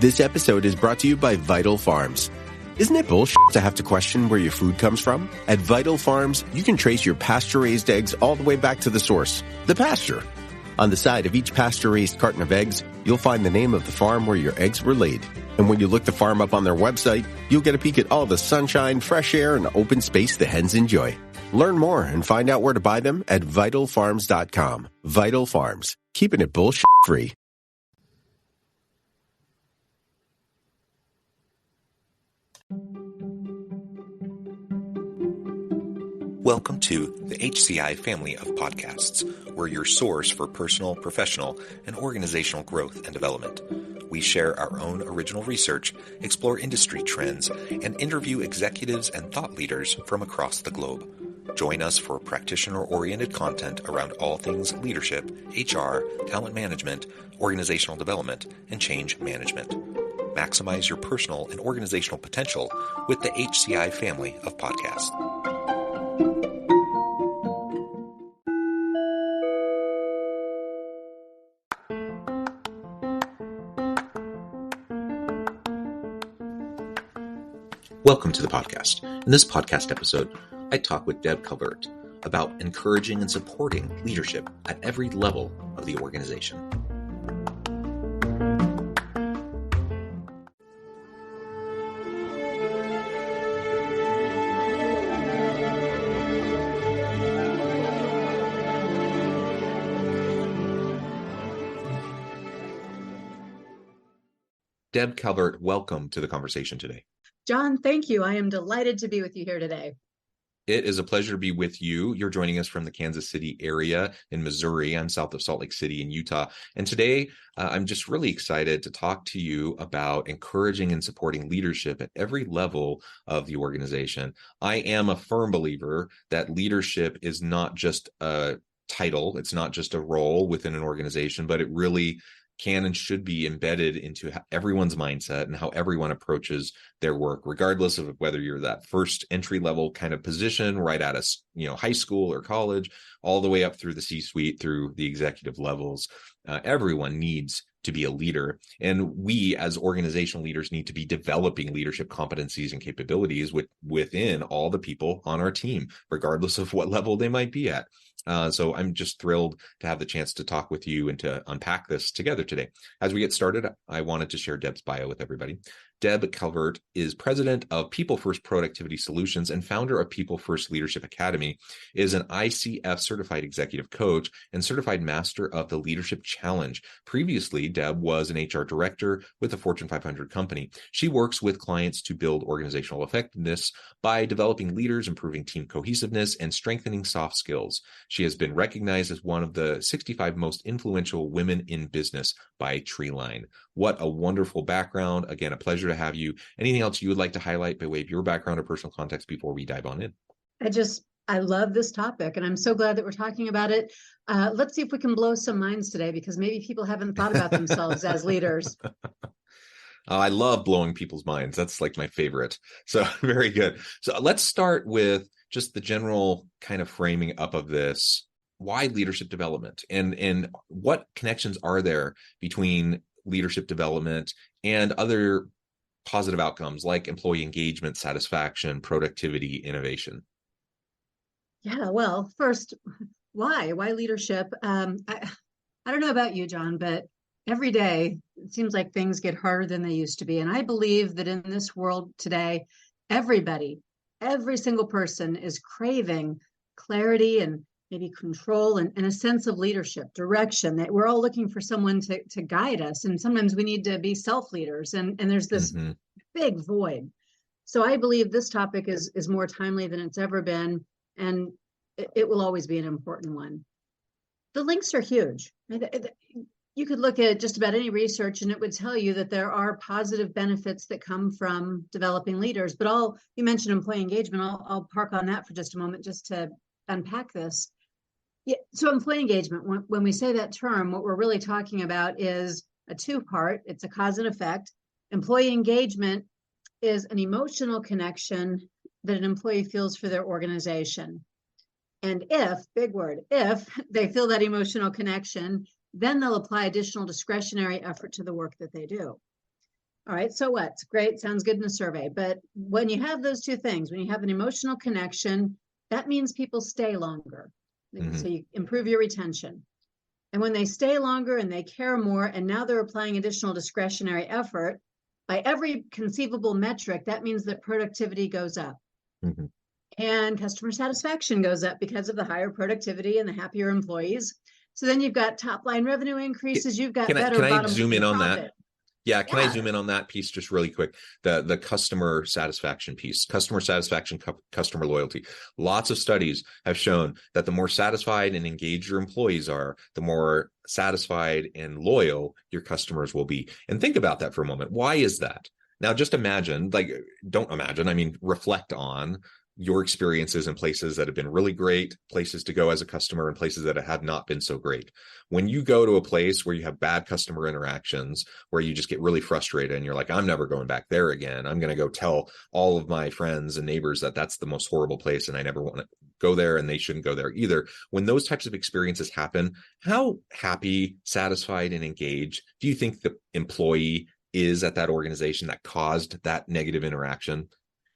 This episode is brought to you by Vital Farms. Isn't it bullshit to have to question where your food comes from? At Vital Farms, you can trace your pasture-raised eggs all the way back to the source, the pasture. On the side of each pasture-raised carton of eggs, you'll find the name of the farm where your eggs were laid. And when you look the farm up on their website, you'll get a peek at all the sunshine, fresh air, and open space the hens enjoy. Learn more and find out where to buy them at vitalfarms.com. Vital Farms, keeping it bullshit-free. Welcome to the HCI family of podcasts. We're your source for personal, professional, and organizational growth and development. We share our own original research, explore industry trends, and interview executives and thought leaders from across the globe. Join us for practitioner-oriented content around all things leadership, HR, talent management, organizational development, and change management. Maximize your personal and organizational potential with the HCI family of podcasts. Welcome to the podcast. In this podcast episode, I talk with Deb Calvert about encouraging and supporting leadership at every level of the organization. Deb Calvert, welcome to the conversation today. John, thank you. I am delighted to be with you here today. It is a pleasure to be with you. You're joining us from the Kansas City area in Missouri. I'm south of Salt Lake City in Utah. And today, I'm just really excited to talk to you about encouraging and supporting leadership at every level of the organization. I am a firm believer that leadership is not just a title. It's not just a role within an organization, but it really can and should be embedded into everyone's mindset and how everyone approaches their work, regardless of whether you're that first entry level kind of position right out of high school or college, all the way up through the C-suite, through the executive levels. Everyone needs to be a leader. And we as organizational leaders need to be developing leadership competencies and capabilities within all the people on our team, regardless of what level they might be at. So I'm just thrilled to have the chance to talk with you and to unpack this together today. As we get started, I wanted to share Deb's bio with everybody. Deb Calvert is president of People First Productivity Solutions and founder of People First Leadership Academy, is an ICF certified executive coach and certified master of the Leadership Challenge. Previously, Deb was an HR director with a Fortune 500 company. She works with clients to build organizational effectiveness by developing leaders, improving team cohesiveness, and strengthening soft skills. She has been recognized as one of the 65 most influential women in business by Treeline. What a wonderful background. Again, a pleasure to have you. Anything else you would like to highlight by way of your background or personal context before we dive on in? I love this topic, and I'm so glad that we're talking about it. Let's see if we can blow some minds today, because maybe people haven't thought about themselves as leaders. I love blowing people's minds. That's like my favorite. So very good. So let's start with just the general kind of framing up of this. Why leadership development, and what connections are there between leadership development and other positive outcomes like employee engagement, satisfaction, productivity, innovation? Yeah, well, first, why leadership? I don't know about you, John, but every day it seems like things get harder than they used to be. And I believe that in this world today, everybody, every single person is craving clarity and maybe control and a sense of leadership, direction, that we're all looking for someone to guide us. And sometimes we need to be self-leaders. And there's this big void. So I believe this topic is more timely than it's ever been. And it will always be an important one. The links are huge. You could look at just about any research and it would tell you that there are positive benefits that come from developing leaders. But you mentioned employee engagement. I'll park on that for just a moment just to unpack this. Yeah, so employee engagement, when we say that term, what we're really talking about is a two-part. It's a cause and effect. Employee engagement is an emotional connection that an employee feels for their organization. And big word, if they feel that emotional connection, then they'll apply additional discretionary effort to the work that they do. All right, so what? It's great, sounds good in a survey. But when you have those two things, when you have an emotional connection, that means people stay longer. Mm-hmm. So you improve your retention. And when they stay longer and they care more, and now they're applying additional discretionary effort, by every conceivable metric, that means that productivity goes up. Mm-hmm. And customer satisfaction goes up because of the higher productivity and the happier employees. So then you've got top line revenue increases, you've got better Can I bottom zoom line in on profit. that? Yeah, can I Yeah. zoom in on that piece just really quick? The customer satisfaction piece, customer satisfaction, customer loyalty. Lots of studies have shown that the more satisfied and engaged your employees are, the more satisfied and loyal your customers will be. And think about that for a moment. Why is that? Now, just imagine, like, don't imagine, I mean, reflect on your experiences in places that have been really great, places to go as a customer, and places that have not been so great. When you go to a place where you have bad customer interactions, where you just get really frustrated and you're like, I'm never going back there again. I'm going to go tell all of my friends and neighbors that that's the most horrible place and I never want to go there and they shouldn't go there either. When those types of experiences happen, how happy, satisfied, and engaged do you think the employee is at that organization that caused that negative interaction?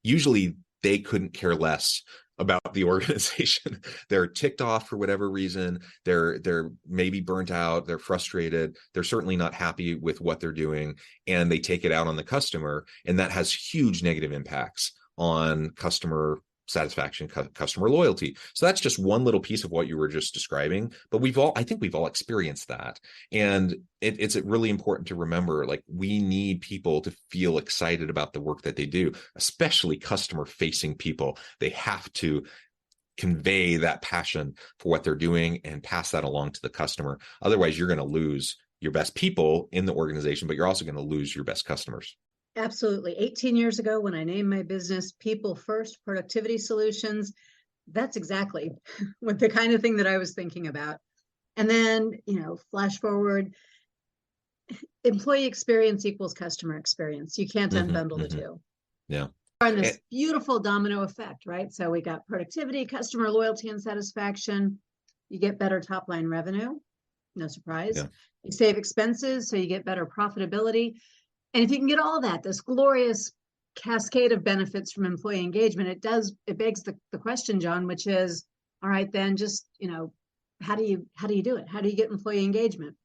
Usually they couldn't care less about the organization. They're ticked off for whatever reason. They're maybe burnt out. They're frustrated. They're certainly not happy with what they're doing, and they take it out on the customer, and that has huge negative impacts on customer satisfaction, customer loyalty. So that's just one little piece of what you were just describing, but I think we've all experienced that. And it's really important to remember, like, we need people to feel excited about the work that they do, especially customer facing people. They have to convey that passion for what they're doing and pass that along to the customer. Otherwise, you're going to lose your best people in the organization, but you're also going to lose your best customers. Absolutely. 18 years ago, when I named my business People First Productivity Solutions, that's exactly what the kind of thing that I was thinking about. And then, flash forward, employee experience equals customer experience. You can't unbundle the two. Yeah. On this beautiful domino effect, right? So we got productivity, customer loyalty, and satisfaction. You get better top line revenue. No surprise. Yeah. You save expenses, so you get better profitability. And if you can get all that, this glorious cascade of benefits from employee engagement, it begs the question, John, which is, all right, then just, how do you do it? How do you get employee engagement?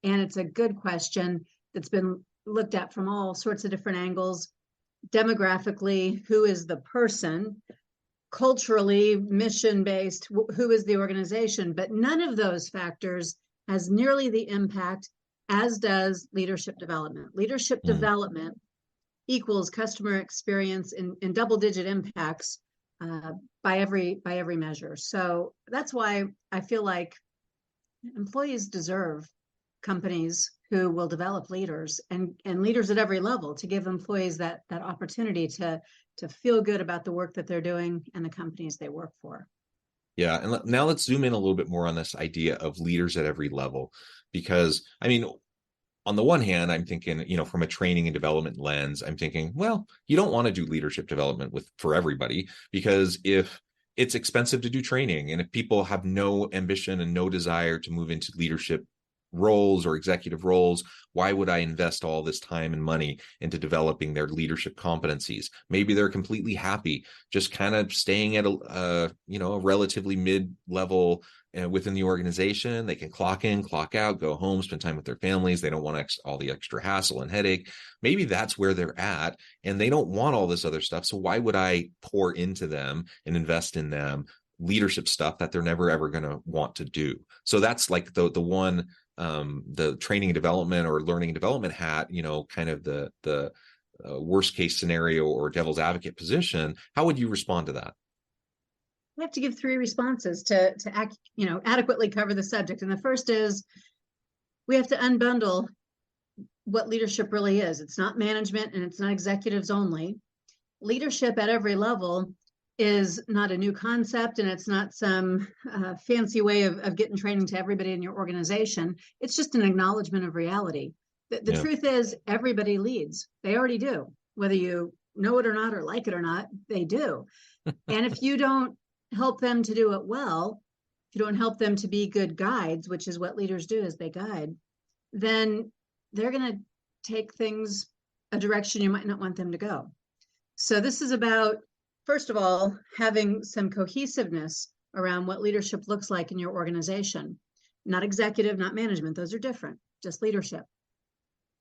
And it's a good question that's been looked at from all sorts of different angles. Demographically, who is the person? Culturally, mission-based, who is the organization? But none of those factors has nearly the impact as does leadership development. Leadership development equals customer experience in double-digit impacts by every measure. So that's why I feel like employees deserve companies who will develop leaders and leaders at every level, to give employees that opportunity to feel good about the work that they're doing and the companies they work for. Yeah. And now let's zoom in a little bit more on this idea of leaders at every level, because I mean, on the one hand, I'm thinking, from a training and development lens, I'm thinking, well, you don't want to do leadership development for everybody, because if it's expensive to do training, and if people have no ambition and no desire to move into leadership roles or executive roles, why would I invest all this time and money into developing their leadership competencies? Maybe they're completely happy just kind of staying at a relatively mid-level within the organization. They can clock in, clock out, go home, spend time with their families. They don't want all the extra hassle and headache. Maybe that's where they're at, and they don't want all this other stuff. So why would I pour into them and invest in them leadership stuff that they're never ever going to want to do? So that's like the one, the training and development or learning and development hat, kind of the worst case scenario or devil's advocate position. How would you respond to that? We have to give 3 responses to adequately cover the subject. And the first is, we have to unbundle what leadership really is. It's not management, and it's not executives only. Leadership at every level is not a new concept, and it's not some fancy way of getting training to everybody in your organization. It's just an acknowledgement of reality. The truth is, everybody leads. They already do. Whether you know it or not, or like it or not, they do. And if you don't help them to do it well, if you don't help them to be good guides, which is what leaders do, is they guide, then they're going to take things a direction you might not want them to go. So this is about, first of all, having some cohesiveness around what leadership looks like in your organization. Not executive, not management. Those are different, just leadership.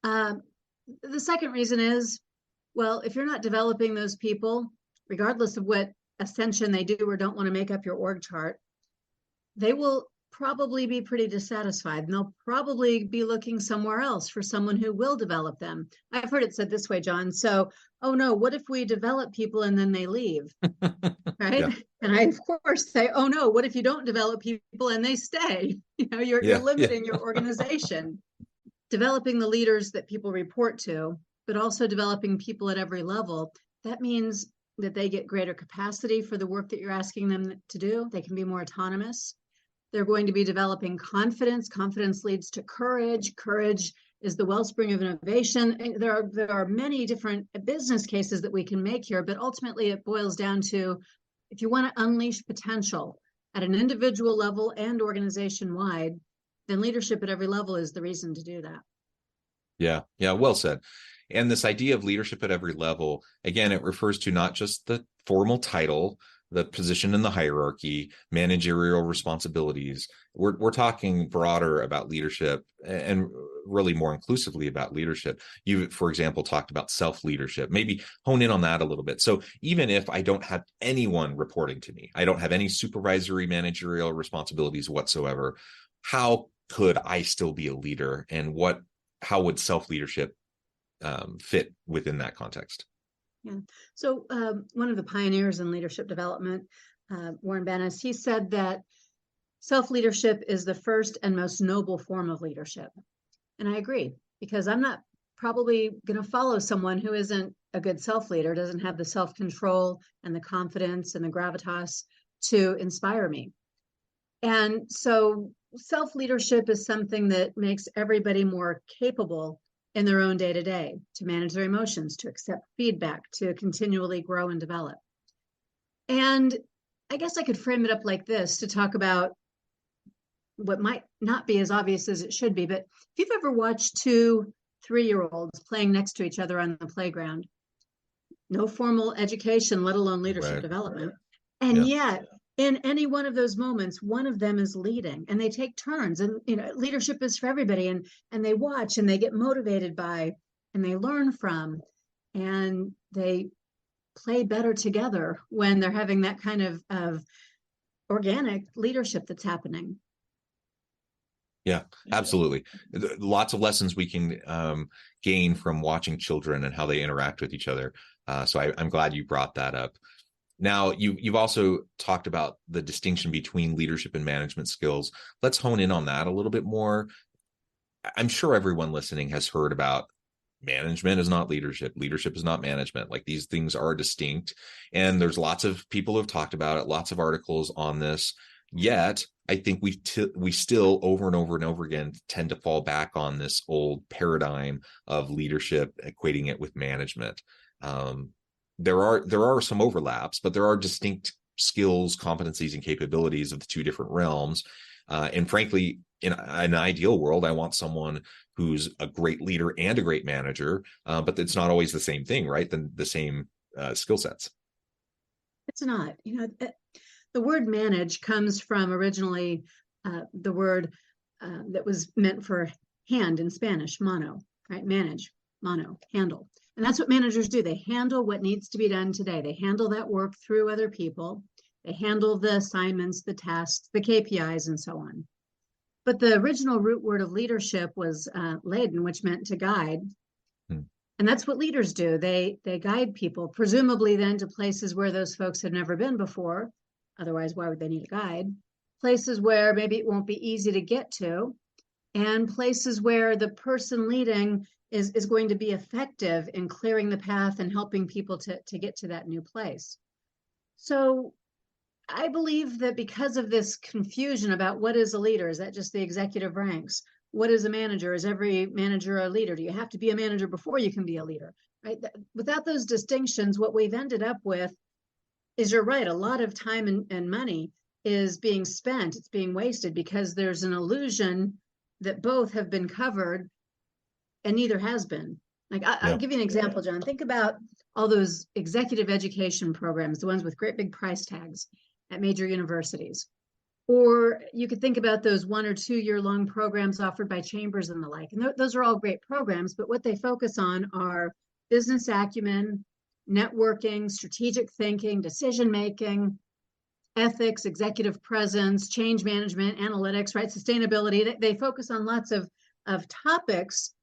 The second reason is, well, if you're not developing those people, regardless of what ascension they do or don't want to make up your org chart, they will probably be pretty dissatisfied, and they'll probably be looking somewhere else for someone who will develop them. I've heard it said this way, John. So, oh no, what if we develop people and then they leave? Right? Yeah. And I, of course, say, oh no, what if you don't develop people and they stay? You're limiting your organization. Developing the leaders that people report to, but also developing people at every level. That means that they get greater capacity for the work that you're asking them to do. They can be more autonomous. They're going to be developing confidence. Confidence leads to courage. Courage is the wellspring of innovation. There are many different business cases that we can make here, but ultimately it boils down to, if you want to unleash potential at an individual level and organization-wide, then leadership at every level is the reason to do that. Yeah. Well said. And this idea of leadership at every level, again, it refers to not just the formal title, the position in the hierarchy, managerial responsibilities. We're talking broader about leadership, and really more inclusively about leadership. You, for example, talked about self-leadership. Maybe hone in on that a little bit. So even if I don't have anyone reporting to me, I don't have any supervisory managerial responsibilities whatsoever, how could I still be a leader, and how would self-leadership fit within that context? Yeah. So one of the pioneers in leadership development, Warren Bennis, he said that self-leadership is the first and most noble form of leadership. And I agree, because I'm not probably going to follow someone who isn't a good self-leader, doesn't have the self-control and the confidence and the gravitas to inspire me. And so self-leadership is something that makes everybody more capable in their own day-to-day, to manage their emotions, to accept feedback, to continually grow and develop. And I guess I could frame it up like this to talk about what might not be as obvious as it should be, but if you've ever watched 2 3-year-olds playing next to each other on the playground, no formal education, let alone leadership development, and yet in any one of those moments, one of them is leading, and they take turns, and leadership is for everybody, and they watch and they get motivated by, and they learn from, and they play better together when they're having that kind of organic leadership that's happening. Yeah, absolutely. Lots of lessons we can gain from watching children and how they interact with each other. So I'm glad you brought that up. Now, you've also talked about the distinction between leadership and management skills. Let's hone in on that a little bit more. I'm sure everyone listening has heard about management is not leadership. Leadership is not management. Like, these things are distinct. And there's lots of people who have talked about it, lots of articles on this. Yet, I think we still over and over and over again tend to fall back on this old paradigm of leadership, equating it with management. There are some overlaps, but there are distinct skills, competencies, and capabilities of the two different realms. And frankly, in an ideal world, I want someone who's a great leader and a great manager, but it's not always the same thing, right? The same skill sets. It's not. The word manage comes from originally the word that was meant for hand in Spanish, mano, right? Manage, mano, handle. And that's what managers do. They handle what needs to be done today. They handle that work through other people. They handle the assignments, the tasks, the KPIs, and so on. But the original root word of leadership was leiden, which meant to guide. And that's what leaders do. They guide people, presumably then to places where those folks have never been before. Otherwise, why would they need a guide? Places where maybe it won't be easy to get to, and places where the person leading is going to be effective in clearing the path and helping people to get to that new place. So I believe that because of this confusion about what is a leader, is that just the executive ranks? What is a manager? Is every manager a leader? Do you have to be a manager before you can be a leader? Right? Without those distinctions, what we've ended up with is, you're right, a lot of time and money is being spent. It's being wasted because there's an illusion that both have been covered and neither has been. Like I'll give you an example, John. Think about all those executive education programs, the ones with great big price tags at major universities. Or you could think about those 1 or 2 year long programs offered by chambers and the like. And those are all great programs, but what they focus on are business acumen, networking, strategic thinking, decision making, ethics, executive presence, change management, analytics, right? Sustainability. They focus on lots of topics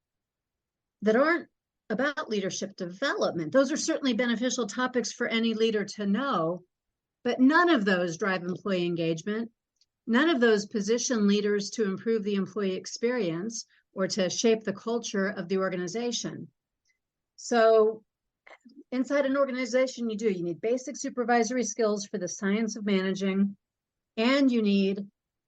that aren't about leadership development. Those are certainly beneficial topics for any leader to know, but none of those drive employee engagement. None of those position leaders to improve the employee experience or to shape the culture of the organization. So inside an organization, you need basic supervisory skills for the science of managing, and you need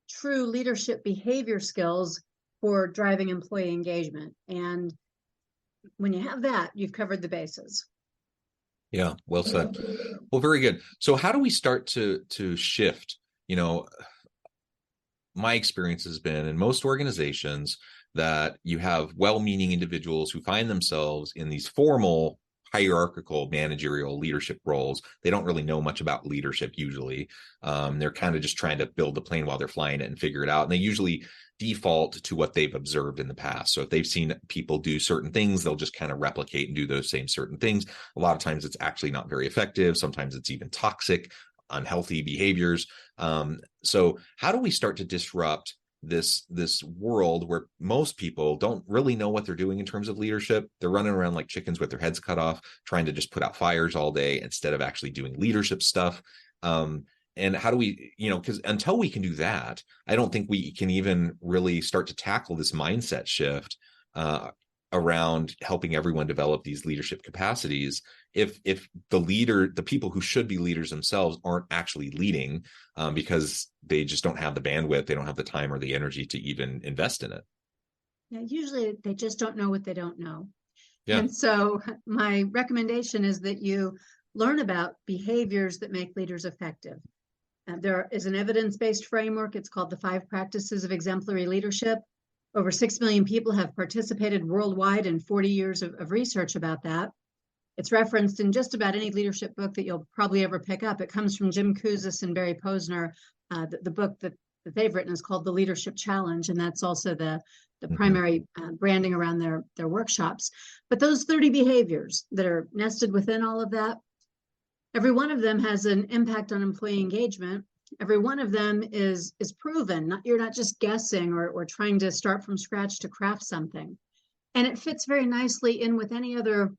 true leadership behavior skills for driving employee engagement. And when you have that, you've covered the bases. Yeah, well said. Well, very good. So how do we start to shift? My experience has been in most organizations that you have well-meaning individuals who find themselves in these formal hierarchical managerial leadership roles. They don't really know much about leadership usually. They're kind of just trying to build the plane while they're flying it and figure it out. And they usually default to what they've observed in the past. So if they've seen people do certain things, they'll just kind of replicate and do those same certain things. A lot of times it's actually not very effective. Sometimes it's even toxic, unhealthy behaviors. So how do we start to disrupt this world where most people don't really know what they're doing in terms of leadership? They're running around like chickens with their heads cut off, trying to just put out fires all day instead of actually doing leadership stuff. And how do we, because until we can do that, I don't think we can even really start to tackle this mindset shift around helping everyone develop these leadership capacities if the people who should be leaders themselves aren't actually leading because they just don't have the bandwidth, they don't have the time or the energy to even invest in it. Yeah, usually they just don't know what they don't know. Yeah. And so my recommendation is that you learn about behaviors that make leaders effective. There is an evidence-based framework. It's called the 5 Practices of Exemplary Leadership. Over 6 million people have participated worldwide in 40 years of research about that. It's referenced in just about any leadership book that you'll probably ever pick up. It comes from Jim Kouzes and Barry Posner. The book that they've written is called The Leadership Challenge, and that's also the primary branding around their workshops. But those 30 behaviors that are nested within all of that, every one of them has an impact on employee engagement. Every one of them is proven. You're not just guessing or trying to start from scratch to craft something. And it fits very nicely in with any other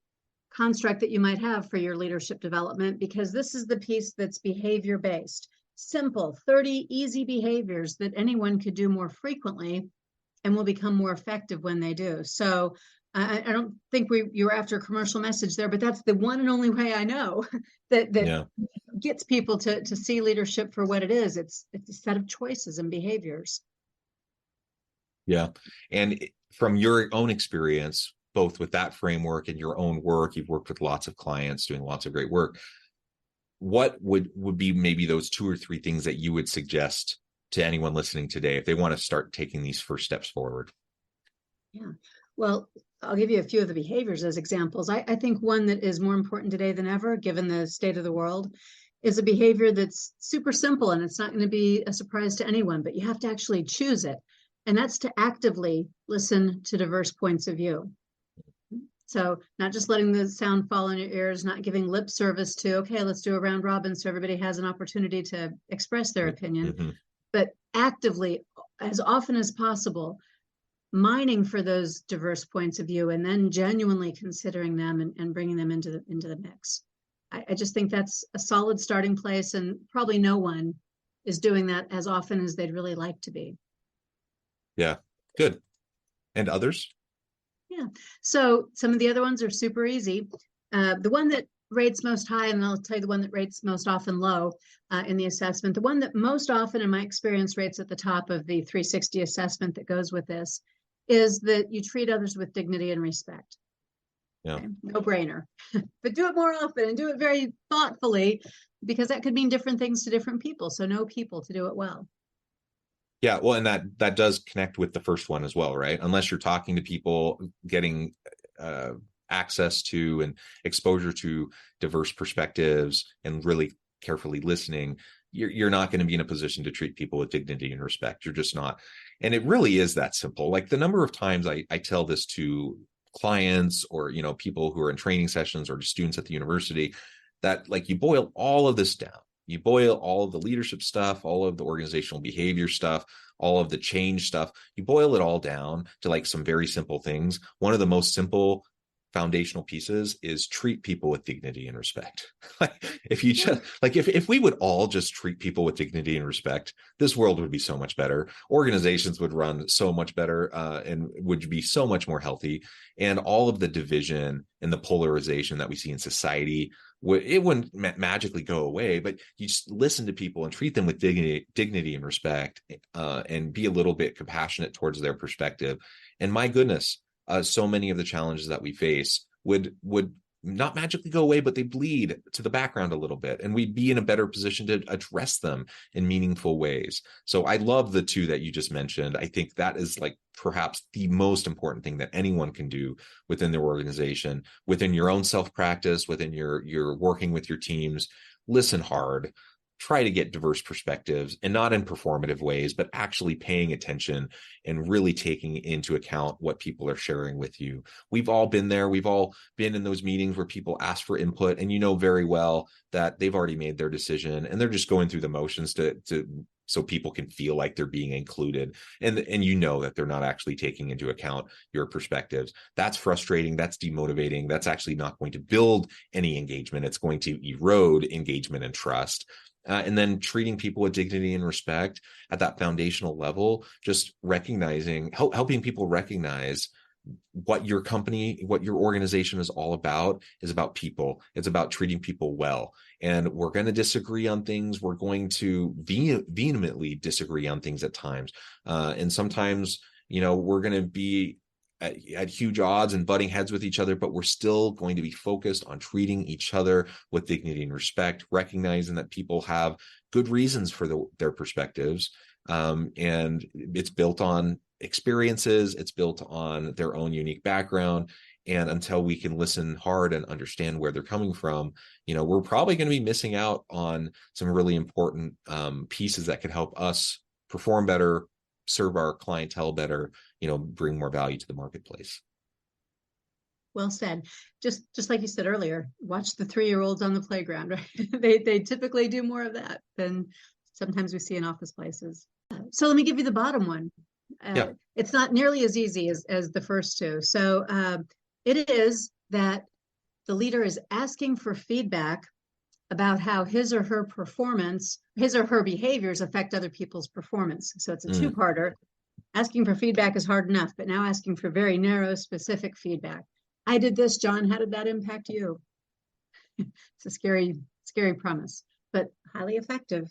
construct that you might have for your leadership development, because this is the piece that's behavior based. Simple, 30 easy behaviors that anyone could do more frequently and will become more effective when they do. So I don't think you were after a commercial message there, but that's the one and only way I know that gets people to see leadership for what it is. It's a set of choices and behaviors. Yeah. And from your own experience, both with that framework and your own work, you've worked with lots of clients doing lots of great work. What would be maybe those 2 or 3 things that you would suggest to anyone listening today if they want to start taking these first steps forward? Yeah. Well, I'll give you a few of the behaviors as examples. I think one that is more important today than ever, given the state of the world, is a behavior that's super simple, and it's not going to be a surprise to anyone, but you have to actually choose it. And that's to actively listen to diverse points of view. So not just letting the sound fall in your ears, not giving lip service to, okay, let's do a round robin so everybody has an opportunity to express their opinion, but actively, as often as possible, mining for those diverse points of view and then genuinely considering them and bringing them into the mix. I just think that's a solid starting place, and probably no one is doing that as often as they'd really like to be. Yeah, good. And others? Yeah. So some of the other ones are super easy. The one that rates most high, and I'll tell you the one that rates most often low in the assessment, the one that most often in my experience rates at the top of the 360 assessment that goes with this, is that you treat others with dignity and respect. Yeah. Okay? No brainer. But do it more often and do it very thoughtfully, because that could mean different things to different people. So know people to do it well. Yeah, well, and that does connect with the first one as well, right? Unless you're talking to people, getting access to and exposure to diverse perspectives and really carefully listening, you're not going to be in a position to treat people with dignity and respect. You're just not. And it really is that simple. Like the number of times I tell this to clients or, people who are in training sessions or students at the university, that like you boil all of this down. You boil all of the leadership stuff, all of the organizational behavior stuff, all of the change stuff. You boil it all down to like some very simple things. One of the most simple foundational pieces is treat people with dignity and respect. If we would all just treat people with dignity and respect, this world would be so much better. Organizations would run so much better and would be so much more healthy. And all of the division and the polarization that we see in society, it wouldn't magically go away, but you just listen to people and treat them with dignity and respect, and be a little bit compassionate towards their perspective. And my goodness, so many of the challenges that we face would not magically go away, but they bleed to the background a little bit, and we'd be in a better position to address them in meaningful ways. So I love the two that you just mentioned. I think that is like perhaps the most important thing that anyone can do within their organization, within your own self-practice, within your working with your teams. Listen hard. Try to get diverse perspectives, and not in performative ways, but actually paying attention and really taking into account what people are sharing with you. We've all been there. We've all been in those meetings where people ask for input, and you know very well that they've already made their decision and they're just going through the motions to so people can feel like they're being included. And you know that they're not actually taking into account your perspectives. That's frustrating. That's demotivating. That's actually not going to build any engagement. It's going to erode engagement and trust. And then treating people with dignity and respect at that foundational level, just recognizing, helping people recognize what your company, what your organization is all about is about people. It's about treating people well. And we're going to disagree on things. We're going to vehemently disagree on things at times. And sometimes, we're going to be at huge odds and butting heads with each other, but we're still going to be focused on treating each other with dignity and respect, recognizing that people have good reasons for their perspectives. And it's built on experiences. It's built on their own unique background. And until we can listen hard and understand where they're coming from, we're probably going to be missing out on some really important pieces that could help us perform better, serve our clientele better, bring more value to the marketplace. Well said. Just like you said earlier, watch the 3-year-olds on the playground, right? They typically do more of that than sometimes we see in office places. So let me give you the bottom one. It's not nearly as easy as the first two. So it is that the leader is asking for feedback about how his or her behaviors affect other people's performance. So it's a two-parter. Asking for feedback is hard enough, but now asking for very narrow, specific feedback. I did this, John. How did that impact you? It's a scary, scary promise, but highly effective.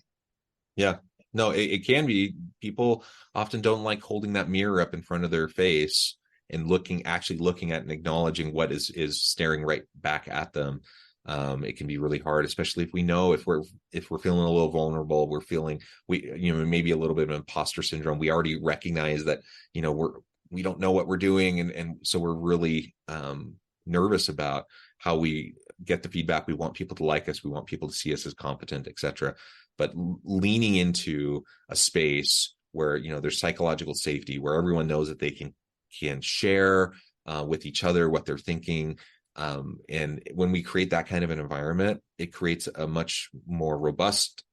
Yeah, no, it can be. People often don't like holding that mirror up in front of their face and actually looking at and acknowledging what is staring right back at them. It can be really hard, especially if we know if we're feeling a little vulnerable, we're feeling maybe a little bit of imposter syndrome. We already recognize that we don't know what we're doing, and so we're really nervous about how we get the feedback. We want people to like us, we want people to see us as competent, etc. But leaning into a space where there's psychological safety, where everyone knows that they can share with each other what they're thinking. And when we create that kind of an environment, it creates a much more robust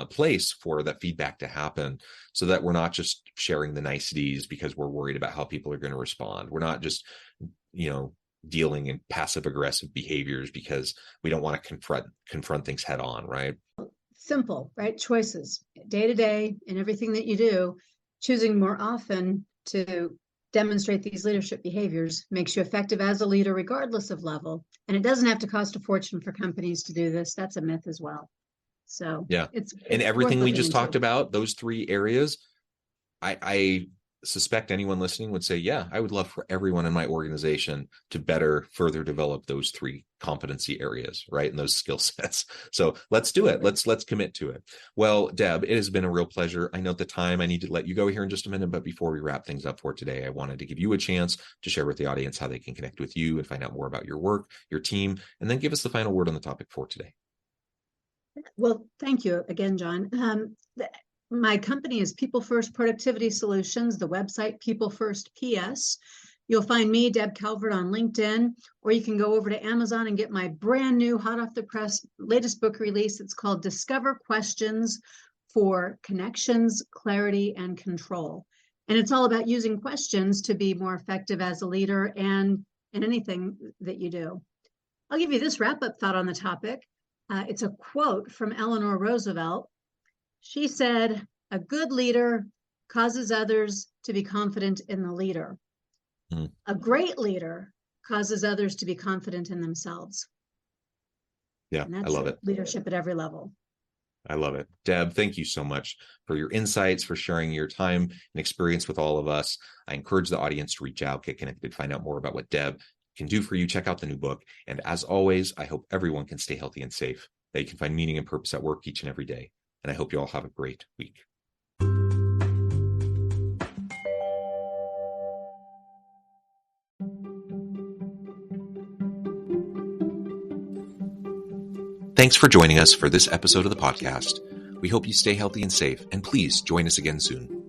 place for that feedback to happen, so that we're not just sharing the niceties because we're worried about how people are going to respond. We're not just, dealing in passive aggressive behaviors because we don't want to confront things head on, right? Simple, right? Choices day to day in everything that you do, choosing more often to demonstrate these leadership behaviors makes you effective as a leader, regardless of level. And it doesn't have to cost a fortune for companies to do this. That's a myth as well. So it's and everything we just talked about, those 3 areas, I suspect anyone listening would say, yeah, I would love for everyone in my organization to further develop those 3 competency areas, right? And those skill sets. So let's do it. Let's commit to it. Well, Deb, it has been a real pleasure. I know the time, I need to let you go here in just a minute, but before we wrap things up for today, I wanted to give you a chance to share with the audience how they can connect with you and find out more about your work, your team, and then give us the final word on the topic for today. Well, thank you again, John. My company is People First Productivity Solutions, the website People First PS. You'll find me, Deb Calvert, on LinkedIn, or you can go over to Amazon and get my brand new, hot off the press, latest book release. It's called Discover Questions for Connections, Clarity, and Control. And it's all about using questions to be more effective as a leader and in anything that you do. I'll give you this wrap-up thought on the topic. It's a quote from Eleanor Roosevelt. She said, "A good leader causes others to be confident in the leader. A great leader causes others to be confident in themselves." Yeah, I love it. Leadership at every level. I love it. Deb, thank you so much for your insights, for sharing your time and experience with all of us. I encourage the audience to reach out, get connected, find out more about what Deb can do for you. Check out the new book. And as always, I hope everyone can stay healthy and safe, that you can find meaning and purpose at work each and every day. And I hope you all have a great week. Thanks for joining us for this episode of the podcast. We hope you stay healthy and safe, and please join us again soon.